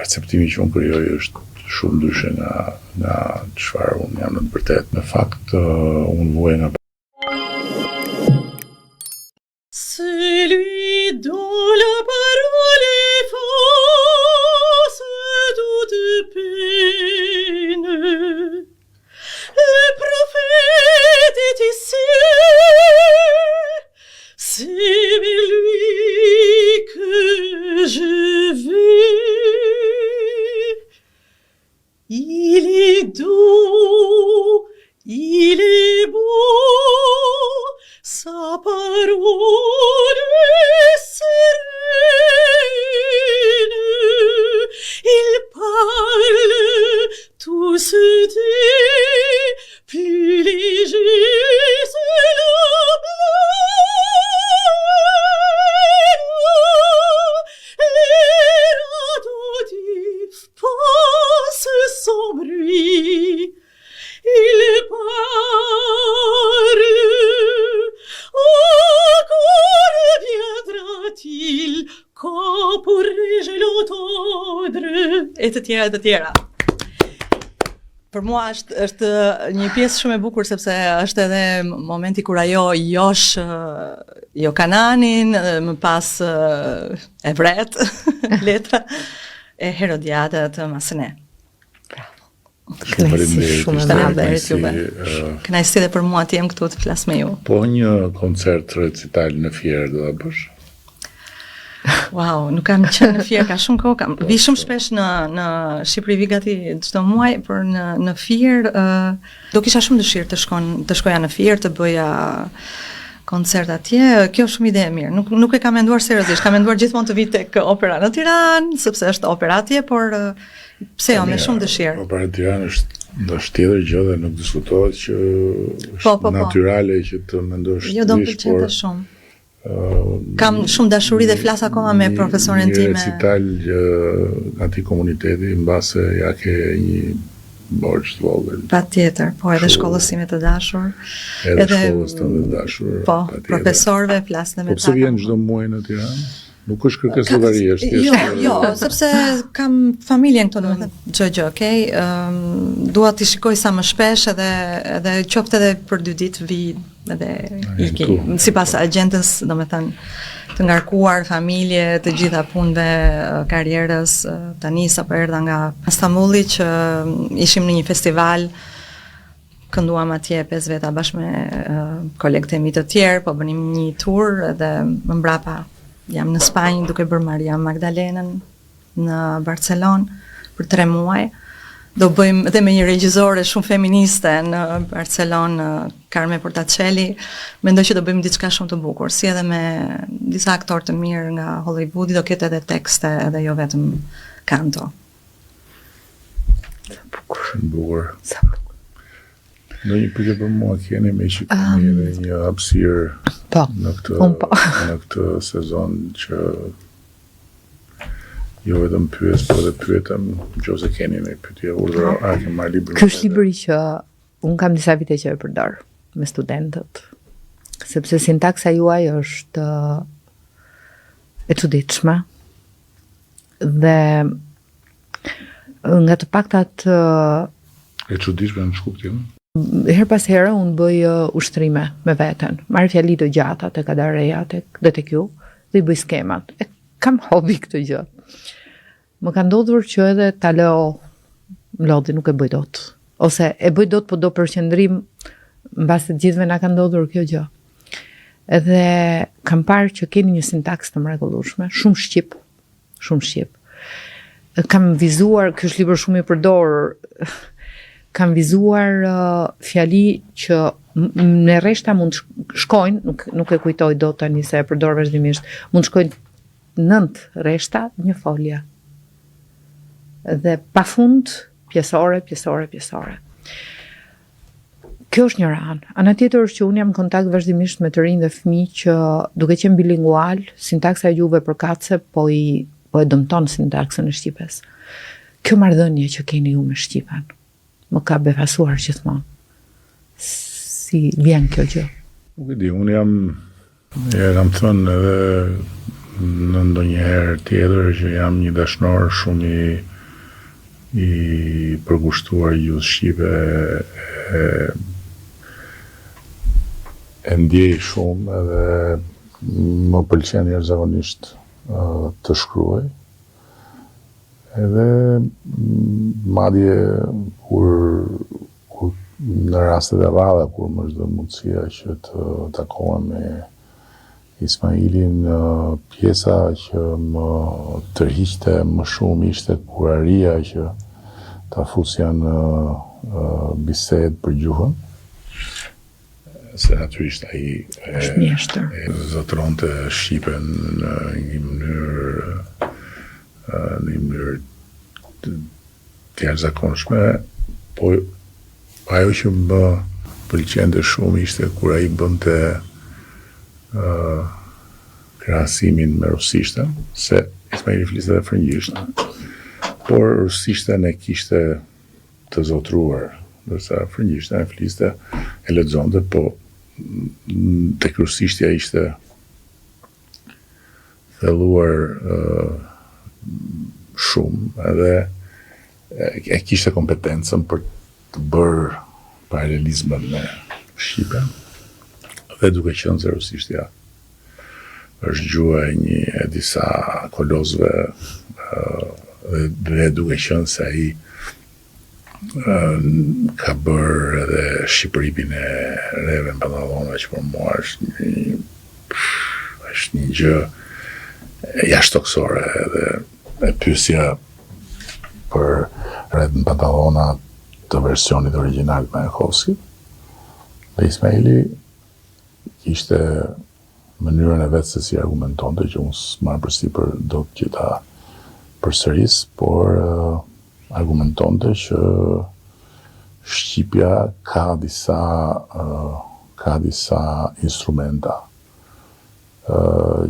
perceptimi që unë krijoj është shumë ndryshe nga çfarë unë jam në të vërtetë. Në fakt, unë vuaj nga Celui dont la parole efface toute peine, le prophète est ici, c'est vers lui que je vais. Il est doux, il est beau, sa parole est sereine, il parle, tout se dit, plus léger c'est la plaine, les radiotifs passent sans bruit, il parle, encore viendra-t-il, quand pourrai-je l'entendre? E të tjera. Për mua është një pjesë shumë e bukur sepse është edhe momenti kur ajo josh jo Kananin, më pas e vret letra e Herodiada të Masene. Kënaqësi dhe për mua të jem këtu të flas me ju. Po një koncert recital në Fier do ta bësh? Wow, nuk kam qenë në Fier ka shumë kohë, vi shumë shpesh në Shqipëri, vi gati çdo muaj, por në Fier do kisha shumë dëshirë të shkoja në Fier, të bëja koncert atje. Kjo është shumë ide e mirë. Nuk e kam menduar seriozisht, kam menduar gjithmonë të vi tek opera në Tiranë, sepse është opera atje, por pse jo, me shumë dëshirë. Opera në Tiranë është tjetër gjë dhe nuk diskutohet që është natyrale që të mendosh. Jo, do më pëlqente shumë. Kam shumë dashuri dhe flas akoma me profesoren time. Një recital nga ti komuniteti mbase ja ke një borxh të vogël. Patjetër, po edhe shkollës time të dashur. Edhe shkollës tënde të dashur. Po, profesorëve flas dhe me ta. Po pse vjen çdo muaj në Tiranë? Nuk është kërkesë llogari, është thjesht. Jo, sepse kam familjen këtu, domethënë gjë, okay? Dua t'i shikoj sa më shpesh edhe qoftë edhe për 2 ditë vi edhe iki. Sipas agjendës, domethënë të ngarkuar, familje, të gjitha punëve, karrierës, tani sapo erdha nga Istanbulli që ishim në një festival, kënduam atje 5 veta bashkë me kolegët e mi të tjerë, po bënim një tur edhe më mbrapa jam në Spanjë duke bërë Maria Magdalenën në Barcelonë për 3 muaj. Do bëjmë edhe me një regjizore shumë feministe në Barcelonë, Carme Portacelli. Mendoj që do bëjmë diçka shumë të bukur, si edhe me disa aktorë të mirë nga Hollywoodi, do ketë edhe tekste edhe jo vetëm kanto. Sa bukur. Në një pyetje për mua keni me shikoni edhe një hapësirë në këtë sezon që jo vetëm pyes, po dhe pyetem nëse keni një pyetje urdhër, a ke marrë librin? Ky është libri që un kam disa vite që e përdor me studentët, sepse sintaksa juaj është e çuditshme dhe nga të paktat e çuditshme në shkuptim. Her pas here unë bëj ushtrime me veten, marr fjali të gjata tek Adareja, dhe tek ju, dhe i bëj skemat. E kam hobi këtë gjë. Më ka ndodhur që edhe ta lodhi nuk e bëj dot. Ose e bëj dot, po do përqendrim mbas të gjithëve na ka ndodhur kjo gjë. Edhe kam parë që keni një sintaks të mrekullueshme, shumë shqip. Kam vizuar, ky është libër shumë i përdorur. Kam vizuar fjali që në rreshta mund shkojnë, nuk e kujtoj dot tani se e përdor vazhdimisht, mund shkojnë 9 rreshta, një folje. Dhe pafund pjesore. Kjo është një anë. Ana tjetër është që unë jam në kontakt vazhdimisht me të rinj dhe fëmijë që duke qenë bilingual, sintaksa e juve përkatëse po e dëmton sintaksën e shqipes. Kjo marrëdhënie që keni ju me shqipen më ka befasuar gjithmonë. Si vjen kjo gjë? Nuk e di, unë jam thënë edhe në ndonjëherë tjetër që jam një dashnor shumë i përkushtuar ju shqipe e ndjej shumë edhe më pëlqen jashtëzakonisht të shkruaj. Edhe madje kur në rastet e rralla kur më është dhënë mundësia që të takohem me Ismailin, pjesa që më tërhiqte më shumë ishte kuraria që ta fusja në bisedë për gjuhën. Se natyrisht ai zotronte shqipen në një mënyrë të jashtëzakonshme, po ajo që më pëlqente shumë ishte kur ai bënte krahasimin me rusishtën, se Ismaili fliste dhe frëngjishtën, por rusishtën e kishte të zotruar, ndërsa frëngjishtën e fliste, e lexonte, po tek rusishtja ishte thelluar shumë, edhe e kishte kompetencën për të bërë paralelizmën me shqipen, dhe duke qenë se rusishtja është gjua e disa kolozëve, dhe duke qenë se ai ka bërë edhe shqipërimin e reve në pantallona, që për mua është një gjë jashtëtoksore, edhe e pyesja për rreth në pantallona të versionit origjinal të Majakovskit. Dhe Ismaili kishte mënyrën e vetë se si argumentonte, që unë s'marr përsipër dot që ta përsëris, por argumentonte që shqipja ka disa instrumenta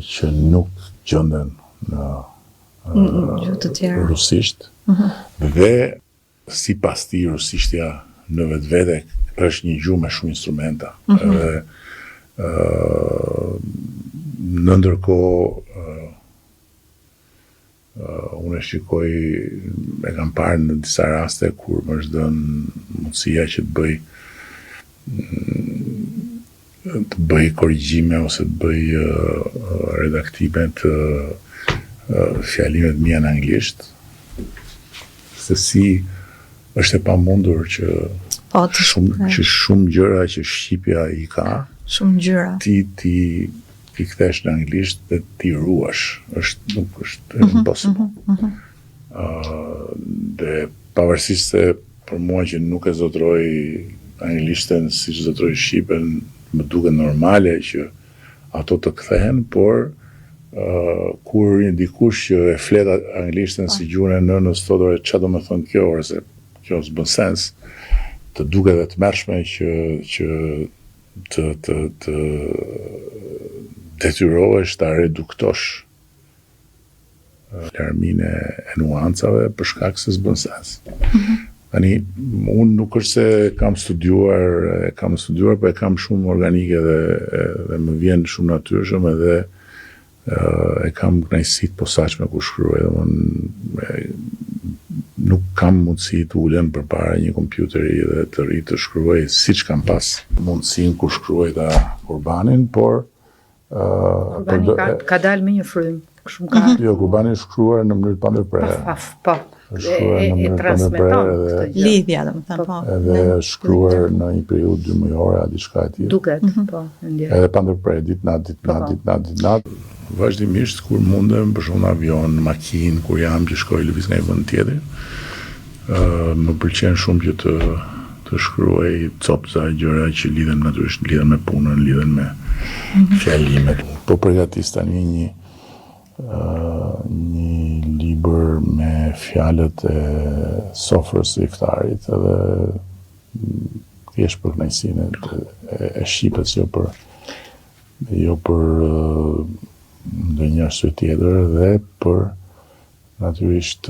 që nuk gjenden në rusisht, dhe sipas tij rusishtja në vetvete është një gjuhë me shumë instrumenta. Në ndërkohë unë e shikoj, e kam parë në disa raste kur më është dhënë mundësia që të bëj korrigjime ose të bëj redaktime të fjalimet mia në anglisht, se si është e pamundur që shumë gjëra që shqipja i ka, shumë gjëra, ti kthesh në anglisht dhe ti ruash, nuk është impossible. Dhe pavarësisht se për mua që nuk e zotroj anglishtën si që zotroj shqipen, më duket normale që ato të kthehen, por kur një dikush që e flet anglishtën si gjuhën e nënës thotë çfarë do të thonë kjo, ose kjo s'bën sens, të duket dhe të mërshme që të detyrohesh ta reduktosh larmin e nuancave për shkak se s'bën sens. Tani, unë nuk është se kam studiuar, po e kam shumë organike dhe më vjen shumë natyrshëm, edhe e kam kënaqësitë posaçme kur shkruaj, nuk kam mundësi të ulem përpara një kompjuteri dhe të rri të shkruaj siç kam pas mundësinë kur shkruajta Kurbanin, por Kurbani ka dalë me një frym. Jo, Kurbani është shkruar në mënyrë të pandërprerë. Po. E transmeton lidhja, domethënë, po. Edhe shkruar në një periudhë 2 mujore, diçka e tillë. Duket, po, ndjej. Edhe pandërprerë, ditë-natë. Vazhdimisht kur mundem, për shembull në avion, në makinë, kur jam që shkoj lëviz nga një vend tjetër, më pëlqen shumë që të shkruaj copza gjëra që lidhen natyrisht, lidhen me punën, lidhen me fjalimet. Po përgatis tani një libër me fjalët e sofrës së iftarit, edhe thjesht për kënaqësinë e shqipes, jo për ndonjë arsye tjetër, dhe për natyrisht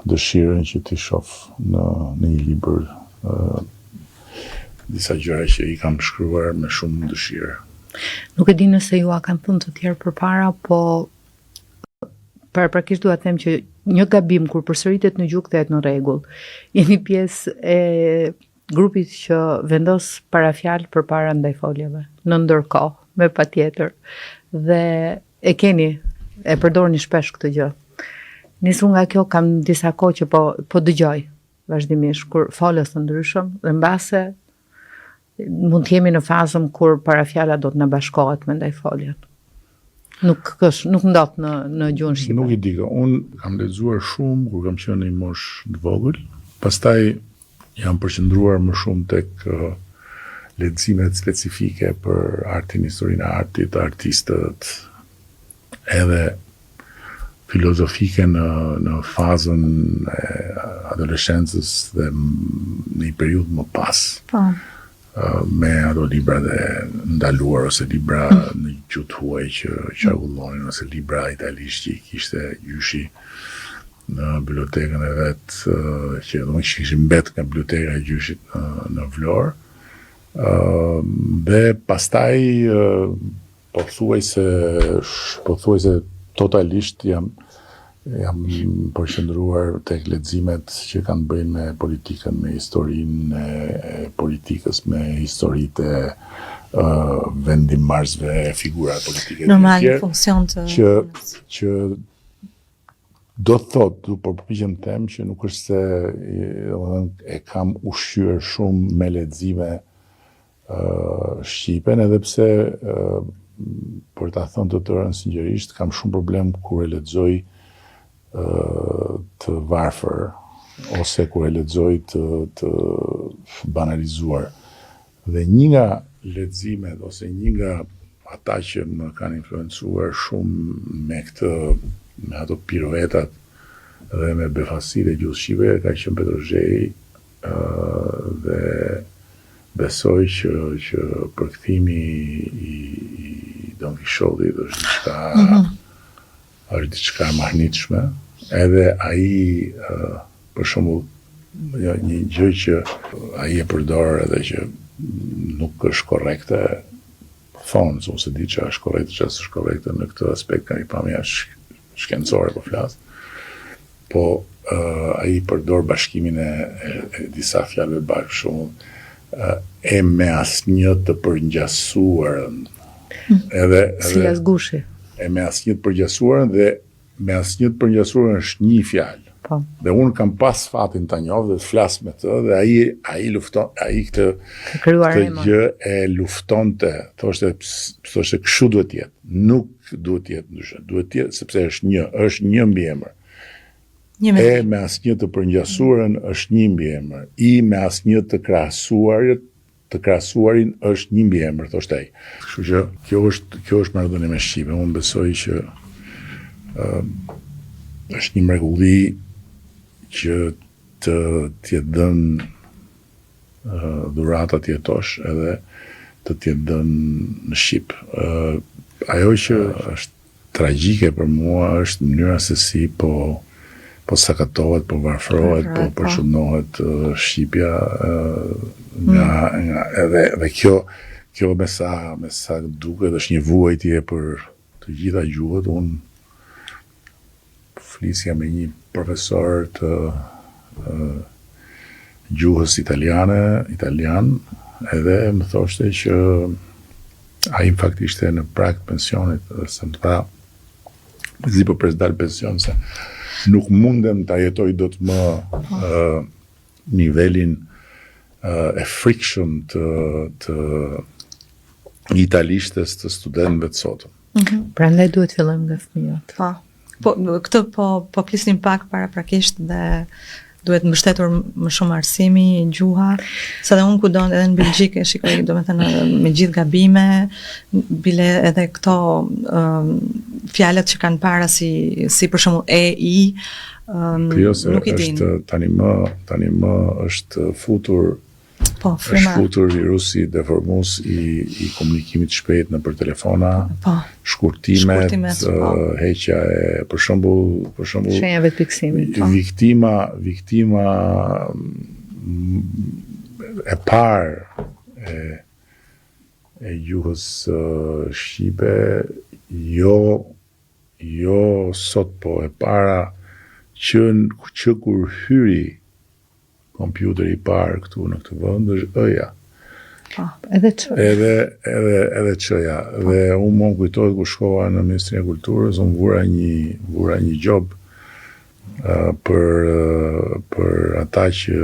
dëshirën që ti shoh në një libër disa gjëra që i kam shkruar me shumë dëshirë. Nuk e di nëse ju a kanë thënë të tjerë përpara, po paraprakisht dua të them që një gabim kur përsëritet në gjuhë kthehet në rregull. Jeni pjesë e grupit që vendos parafjalë përpara ndaj foljeve, në ndërkohë, me patjetër. Dhe e përdorni shpesh këtë gjë. Nisur nga kjo kam disa kohë që po dëgjoj vazhdimisht kur folës të ndryshëm dhe mbase mund të jemi në fazën kur parafjala do të na bashkohet me ndaj foljen. Nuk ndodh në gjuhën shqipe. Nuk i di këto. Unë kam lexuar shumë kur kam qenë në një moshë të vogël. Pastaj jam përqendruar më shumë tek leximet specifike për artin, historinë e artit, artistët, edhe filozofike në fazën e adoleshencës dhe në një periudhë më pas. Po. Me ato libra dhe ndaluar ose libra në gjuhë huaj që qarkullonin ose libra italisht që i kishte gjyshi në bibliotekën e vet që do të kishin mbet nga biblioteka e gjyshit në Vlorë. Dhe pastaj pothuajse totalisht jam përqendruar tek leximet që kanë bëjnë me politikën, me historinë e politikës, me historitë e vendimmarrësve, figurave politike të normal funksion të që do të thotë, por përpiqem të them që nuk është se e kam ushqyer shumë me lexime shqipen, edhe pse për ta thënë të tërën sinqerisht kam shumë problem kur e lexoj të varfër ose kur e lexoj të banalizuar. Dhe një nga leximet ose një nga ata që më kanë influencuar shumë me ato piruetat dhe me befasit e gjuhës shqipe ka qenë Petrozhej dhe besoj që përkthimi i Don Quixotit është diçka e mahnitshme, edhe ai për shembull një gjë që ai e përdor edhe që nuk është korrekte, thonë, ose di që është korrekte, që është korrekte në këtë aspekt ka një pamje shkencore po flas. Po ai përdor bashkimin e disa fjalëve bashkë, shumë e me asnjë të përngjasuarën. Edhe si Asgushi. E me asnjë të përngjasuarën dhe me asnjë të përngjasuarën është një fjalë. Po. Dhe unë kam pas fatin ta njoh dhe të flas me të dhe ai lufton, ai këtë gjë e luftonte, thoshte kështu duhet të jetë. Nuk duhet të jetë ndryshe. Duhet të jetë sepse është një mbiemër. E me asnjë të përngjasuarën është një mbiemër. I me asnjë të krahasuarin është një mbiemër, thoshte ai. Kështu që kjo është marrëdhënie me shqipen. Unë besoj që është një mrekulli që të jetë dhënë dhurata të jetosh edhe të jetë dhënë në Shqip. Ajo që është tragjike për mua është mënyra se si po sakatohet, po varfërohet, po përshëndohet Shqipja nga edhe kjo me sa duket është një vuajtje për të gjitha gjuhët. Unë flisja me një profesor të gjuhës italian, edhe më thoshte që ai në fakt ishte në prag pensionit, dhe se më tha, zi po presdal pension, se nuk mundem ta jetoj dot më nivelin e friction të italishtes të studentëve të sotëm. Prandaj duhet fillojmë nga fëmijët. Po, këtë po flisnim pak paraprakisht dhe duhet mbështetur më shumë arsimi, gjuha, sa dhe unë kudo edhe në Belgjikë, shikoj, do me thënë, me gjithë gabime, bile edhe këto fjalët që kanë para si për shembull i, nuk i din. Tani më është futur frima. Është futur virusi deformues i komunikimit shpejt nëpër telefona, shkurtimet, heqja e për shembull shenjave të piksimit. Viktima e parë e gjuhës shqipe, jo jo sot, po e para që kur hyri kompjuteri i parë këtu në këtë vend është ë-ja. Edhe ç'ja. Edhe ç'ja. Dhe unë më kujtohet kur shkova në Ministrinë e Kulturës, unë vura një job për ata që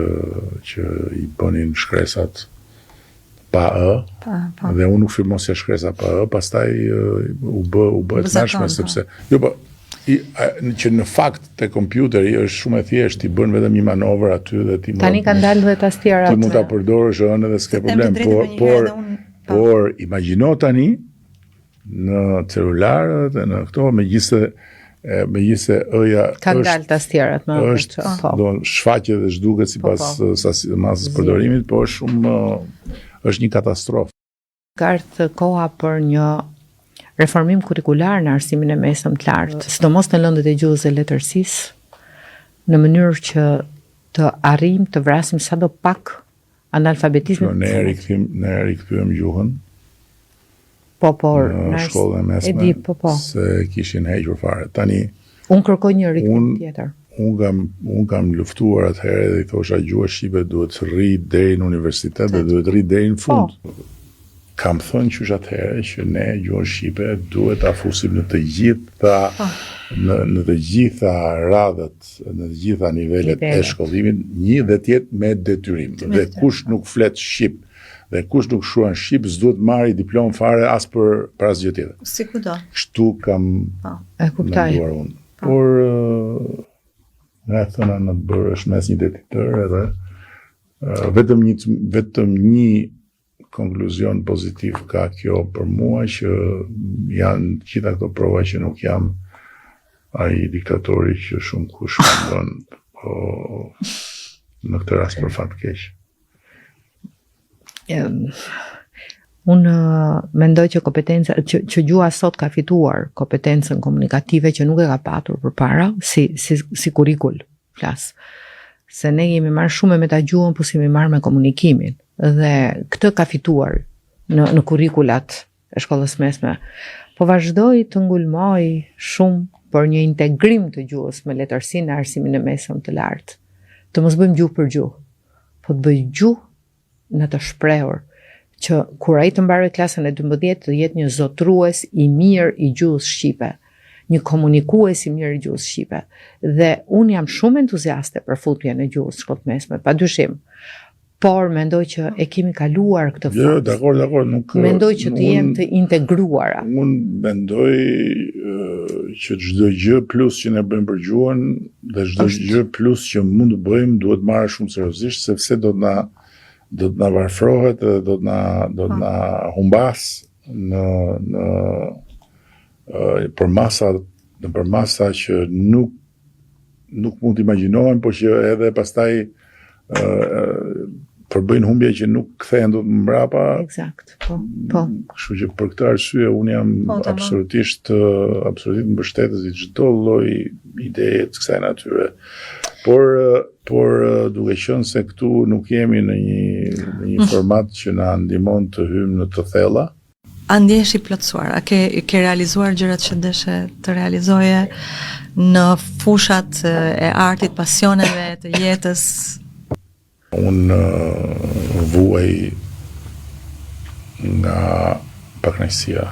i bënin shkresat pa ë, dhe unë nuk firmosja shkresa pa ë, pastaj u bë të mërshme, sepse që në fakt te kompjuteri është shumë e thjeshtë, ti bën vetëm një manovër aty dhe ti tani kanë dalë dhe tastiera. Ti mund ta përdorësh ënë dhe s'ke problem, por imagjino tani në celularët e në këto megjithse ë-ja kanë dalë tastierat më është do shfaqet dhe zhduket sipas masës përdorimit, po është një katastrofë. Kartë koha për një reformim kurrikular në arsimin e mesëm të lartë, sidomos në lëndët e gjuhës dhe letërsisë, në mënyrë që të arrijmë të vrasim sado pak analfabetizmin. Ne rikthyem gjuhën. Por në shkollën e mesme, se kishin hequr fare. Tani unë kërkoj një rikthim tjetër. Unë kam luftuar atëherë dhe i thosha gjuha shqipe duhet të rri deri në universitet dhe duhet të rri deri në fund. Kam thënë qysh atëherë që ne gjuhën shqipe duhet ta fusim në të gjitha radhët, në të gjitha nivelet e shkollimit, dhe të jetë me detyrim. Dhe kush nuk flet shqip dhe kush nuk shkruan shqip s'duhet marrë diplom fare as për asgjë tjetër. Si kudo. Kështu kam menduar unë. Por nga e thëna në të bërë është mes një detytër edhe vetëm një konkluzion pozitiv ka kjo për mua, që janë gjitha këto prova që nuk jam ai diktatori që shumë kush mendon, po në këtë rast për fat keq. Unë mendoj që kompetenca që gjuha sot ka fituar kompetencën komunikative që nuk e ka patur përpara si kurrikul flas. Se ne jemi marrë shumë me ta gjuhën, po si jemi marrë me komunikimin. Dhe këtë ka fituar në kurrikulat e shkollës mesme. Po vazhdoi të ngulmoj shumë për një integrim të gjuhës me letërsinë në arsimin e mesëm të lartë. Të mos bëjmë gjuhë për gjuhë, po të bëj gjuhë në të shprehur, që kur ai të mbaroj klasën e 12 të jetë një zotrues i mirë i gjuhës shqipe, një komunikues i mirë i gjuhës shqipe. Dhe unë jam shumë entuziaste për futjen e gjuhës shkollë mesme, padyshim. Por mendoj që e kemi kaluar këtë fazë. Jo, dakor, nuk mendoj që të jenë të integruara. Unë mendoj që çdo gjë plus që ne bëjmë për gjuhën dhe çdo gjë plus që mund të bëjmë duhet marrë shumë seriozisht, sepse do të na varfrohet dhe do të na humbas për masa që nuk mund të imagjinohen, por që edhe pastaj përbëjnë humbje që nuk kthehen dot mbrapa. Eksakt, po. Kështu që për këtë arsye unë jam absolutisht mbështetës i çdo lloj ideje të kësaj natyre. Por duke qenë se këtu nuk jemi në një format që na ndihmon të hyjmë në të thella. A ndjesh i plotësuar? A ke realizuar gjërat që deshe të realizoje në fushat e artit, pasioneve të jetës? Unë vuaj nga pakënaqësia.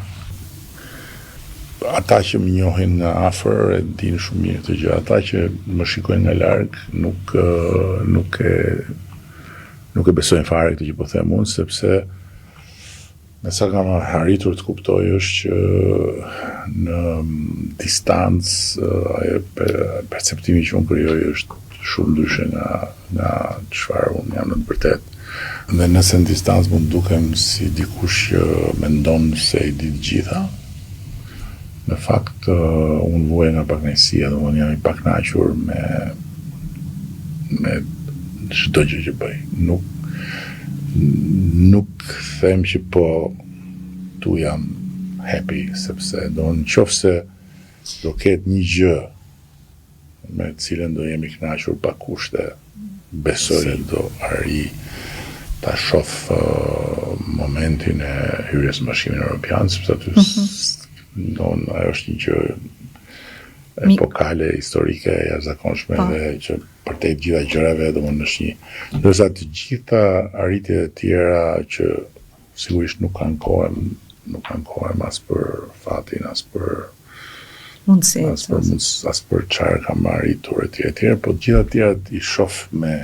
Ata që më njohin nga afër e dinë shumë mirë këtë gjë. Ata që më shikojnë nga larg nuk e besojnë fare këtë që po them unë, sepse me sa kam arritur të kuptoj është që në distancë perceptimi që unë krijoj është shumë ndryshe nga çfarë unë jam në të vërtetë. Dhe nëse në distancë mund dukem si dikush që mendon se i di të gjitha, në fakt unë vuaj nga pakënaqësia, dhe unë jam i pakënaqur me çdo gjë që bëj. Nuk them që po tu jam happy, sepse nëse do ketë një gjë me cilën do jemi kënaqur pa kushte, besoj do arri ta shoh momentin e hyrjes në Bashkimin Evropian, sepse aty ajo është një gjë epokale, historike, jashtëzakonshme dhe që përtej të gjitha gjërave, domethënë është një, ndërsa të gjitha arritjet e tjera që sigurisht nuk kanë kohë as për fatin, as për mundësi, as për çfarë kam arritur etj, po të gjitha të tjerat i shoh me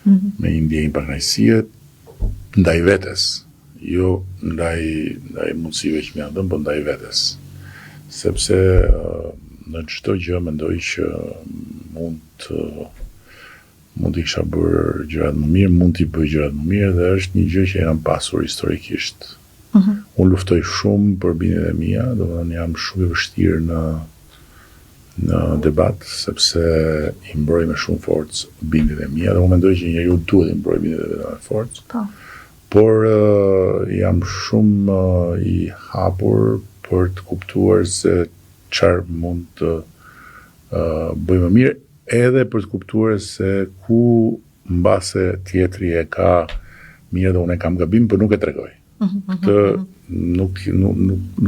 një ndjenjë pakënaqësie ndaj vetes, jo ndaj mundësive që më janë dhënë, po ndaj vetes. Sepse në çdo gjë mendoj që mund të kisha bërë gjërat më mirë, mund t'i bëj gjërat më mirë dhe është një gjë që e kam pasur historikisht. Unë luftoj shumë për bindjet e mia, domethënë jam shumë i vështirë në debat, sepse i mbroj me shumë forcë bindjet e mia dhe unë mendoj që njeriu duhet i mbroj bindjet e vetë me forcë. Por jam shumë i hapur për të kuptuar se çfarë mund të bëj më mirë, edhe për të kuptuar se ku mbase tjetri e ka mirë dhe unë e kam gabim, por nuk e tregoj. Të nuk e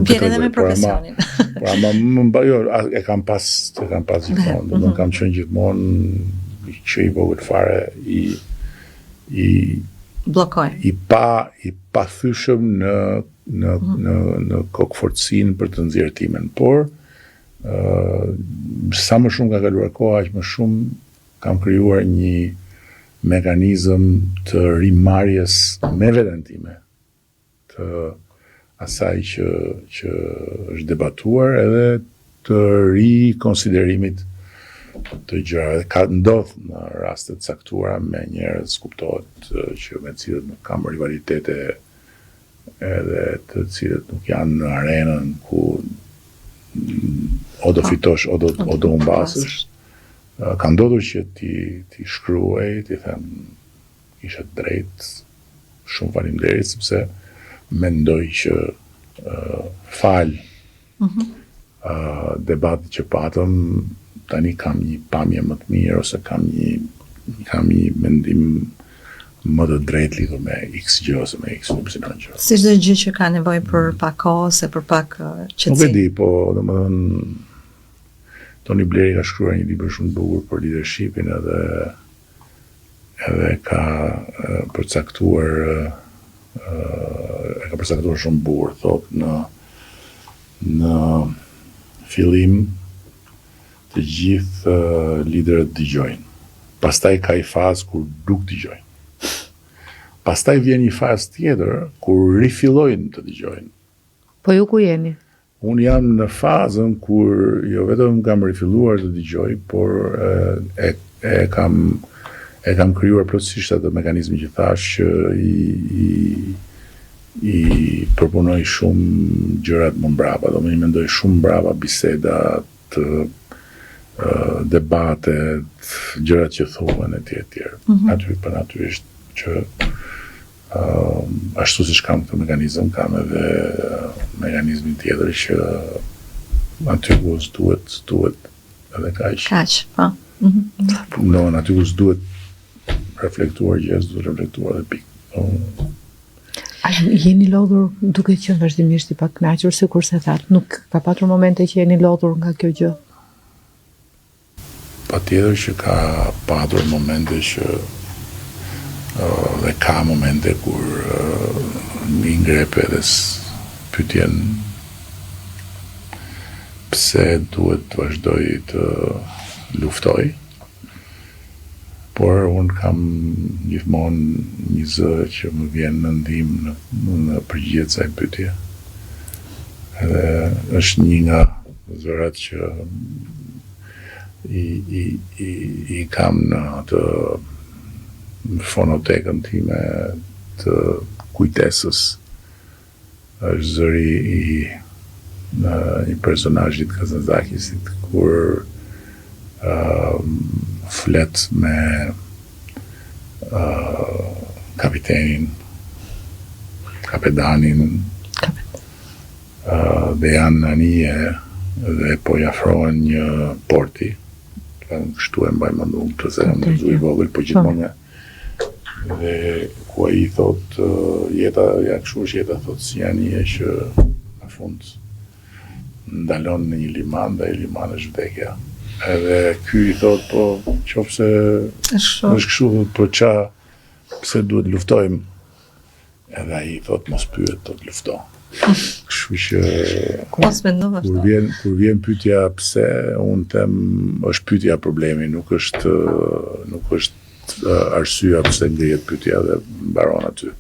tregoj. Me profesionin. Por ama jo, e kam pas gjithmonë, domethënë kam qenë gjithmonë që i vogël fare i bllokoj. I pathyeshëm në kokëfortësinë për të nxjerrë timen, por sa më shumë ka kaluar koha, aq më shumë kam krijuar një mekanizëm të rimarrjes me veten time, të asaj që është debatuar edhe të rikonsiderimit të gjërave. Ka ndodhur në raste të caktuara me njerëz, kuptohet që me cilët nuk kam rivalitete edhe të cilët nuk janë në arenën ku o do fitosh o do humbasësh. Ka ndodhur që ti shkruaj, ti them ishe drejt, shumë faleminderit sepse mendoj që fal debatit që patëm tani kam një pamje më të mirë ose kam një mendim më të drejtë lidhur me X gjë ose me X gjë. Si çdo gjë që ka nevojë për pak kohë ose për pak qetësi. Nuk e di, po domethënë Tony Blair ka shkruar një libër shumë të bukur për leadershipin edhe ka përcaktuar shumë bukur, thotë në fillim të gjithë liderët dëgjojnë. Pastaj ka një fazë kur nuk dëgjojnë. Pastaj vjen një fazë tjetër kur rifillojnë të dëgjojnë. Po ju ku jeni? Unë jam në fazën kur jo vetëm kam rifilluar të dëgjoj, por e kam krijuar plotësisht atë mekanizmin që thash që i përpunoj shumë gjërat më mbrapa, do më mendoj shumë mbrapa bisedat, debatet, gjërat që thuhen etj. Aty për natyrisht që ashtu siç kam këtë mekanizëm, kam edhe mekanizmin tjetër që aty ku duhet edhe kaq. Po. No, aty ku duhet reflektuar gjës, duhet reflektuar edhe pikë. A jeni lodhur duke qenë vazhdimisht i pakënaqur, sikurse thatë, nuk ka patur momente që jeni lodhur nga kjo gjë? Patjetër që ka patur momente që dhe ka momente kur mi ngrep edhe pyetjen pse duhet të vazhdoj të luftoj, por unë kam gjithmonë një zë që më vjen në ndihmë në përgjigje të kësaj pyetje. Edhe është një nga zërat që i kam në atë fonotekën time të kujtesës. Është zëri i një personazhit Kazanzakisit kur flet me kapitenin, kapedanin, dhe janë në anije dhe po i afrohen një porti, kështu e mbaj mëndu të se më i vogël, po gjithmonë dhe ku ai thot jeta ja kështu është jeta, thot si anije që në fund ndalon në një liman dhe i liman është vdekja. Edhe ky i thot, po, qofse është kështu, po pse duhet luftojmë? Edhe ai thot, mos pyet, do të lufto. Kështu që kur vjen pyetja pse, unë them është pyetja problemi, nuk është arsyeja pse ngrihet pyetja dhe mbaron aty.